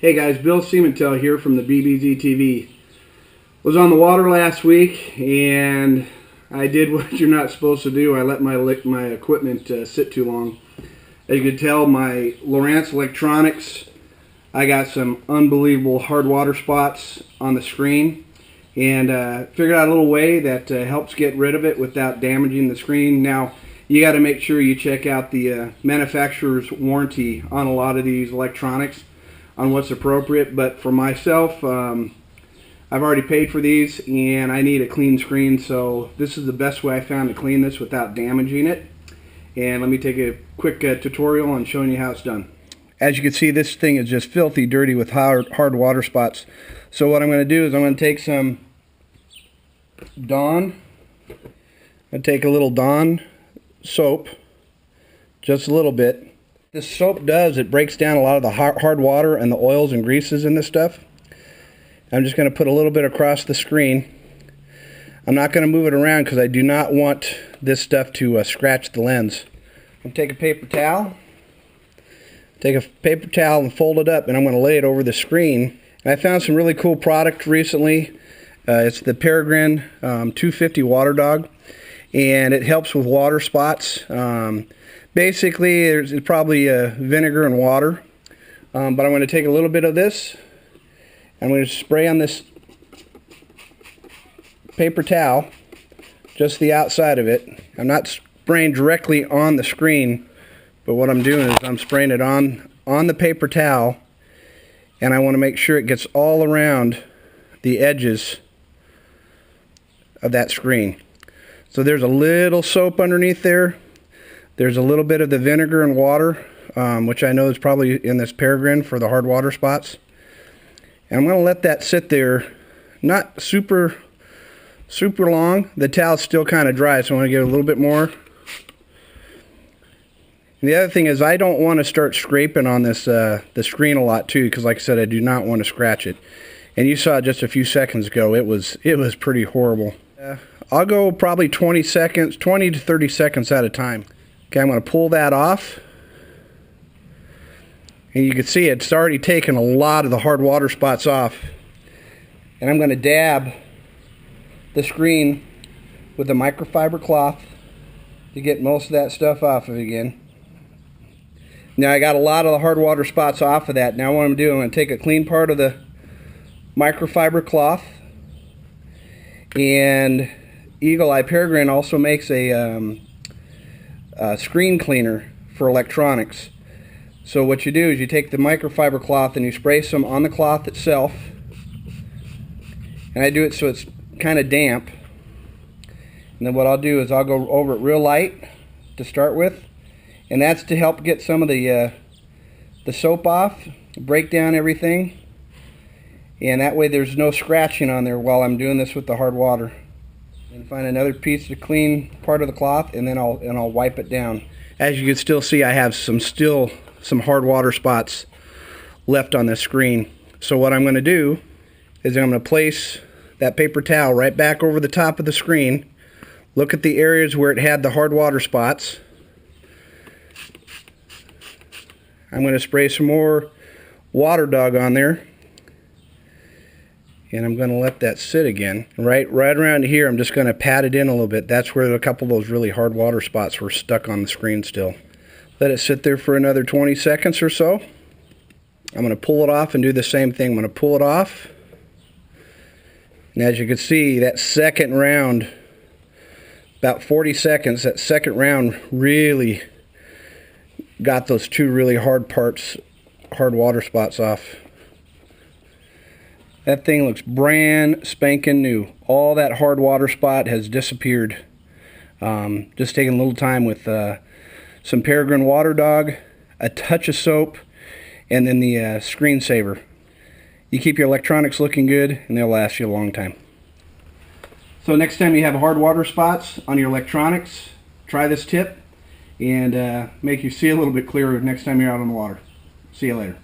Hey guys, Bill Siemantel here from the BBZtv. Was on the water last week and I did what you're not supposed to do. I let my equipment sit too long. As you can tell, my Lowrance electronics, I got some unbelievable hard water spots on the screen, and figured out a little way that helps get rid of it without damaging the screen. Now, you got to make sure you check out the manufacturer's warranty on a lot of these electronics on what's appropriate. But for myself, I've already paid for these and I need a clean screen, so this is the best way I found to clean this without damaging it. And let me take a quick tutorial on showing you how it's done. As you can see, this thing is just filthy dirty with hard water spots. So what I'm going to do is I'm going to take some Dawn. I'm going to take a little Dawn soap, just a little bit. This soap does, it breaks down a lot of the hard water and the oils and greases in this stuff. I'm just going to put a little bit across the screen. I'm not going to move it around because I do not want this stuff to scratch the lens. I'm going to take a paper towel. Take a paper towel and fold it up, and I'm going to lay it over the screen. And I found some really cool product recently. It's the Peregrine 250 Water Dog, and it helps with water spots. Basically, it's probably vinegar and water, but I'm going to take a little bit of this. I'm going to spray on this paper towel, just the outside of it. I'm not spraying directly on the screen, but what I'm doing is I'm spraying it on the paper towel, and I want to make sure it gets all around the edges of that screen. So there's a little soap underneath there. There's a little bit of the vinegar and water, which I know is probably in this Peregrine for the hard water spots. And I'm going to let that sit there, not super long. The towel's still kind of dry, so I want to get a little bit more. And the other thing is I don't want to start scraping on this the screen a lot too, because like I said, I do not want to scratch it. And you saw just a few seconds ago, it was pretty horrible. I'll go probably 20 to 30 seconds at a time. Okay, I'm going to pull that off. And you can see it's already taken a lot of the hard water spots off. And I'm going to dab the screen with a microfiber cloth to get most of that stuff off of it again. Now I got a lot of the hard water spots off of that. Now what I'm doing, I'm going to take a clean part of the microfiber cloth, and Eagle Eye Peregrine also makes a screen cleaner for electronics. So what you do is you take the microfiber cloth and you spray some on the cloth itself, and I do it so it's kind of damp. And then what I'll do is I'll go over it real light to start with, and that's to help get some of the soap off, break down everything, and that way there's no scratching on there while I'm doing this with the hard water. And find another piece to clean part of the cloth, and then I'll wipe it down. As you can still see, I have some hard water spots left on the screen. So what I'm going to do is I'm going to place that paper towel right back over the top of the screen. Look at the areas where it had the hard water spots. I'm going to spray some more Water Dog on there, and I'm going to let that sit again. Right around here, I'm just going to pat it in a little bit. That's where a couple of those really hard water spots were stuck on the screen still. Let it sit there for another 20 seconds or so. I'm going to pull it off and do the same thing. I'm going to pull it off. And as you can see, that second round, about 40 seconds, that second round really got those two really hard water spots off. That thing looks brand spanking new. All that hard water spot has disappeared. Just taking a little time with some Peregrine Water Dog, a touch of soap, and then the screensaver. You keep your electronics looking good, and they'll last you a long time. So next time you have hard water spots on your electronics, try this tip, and make you see a little bit clearer next time you're out on the water. See you later.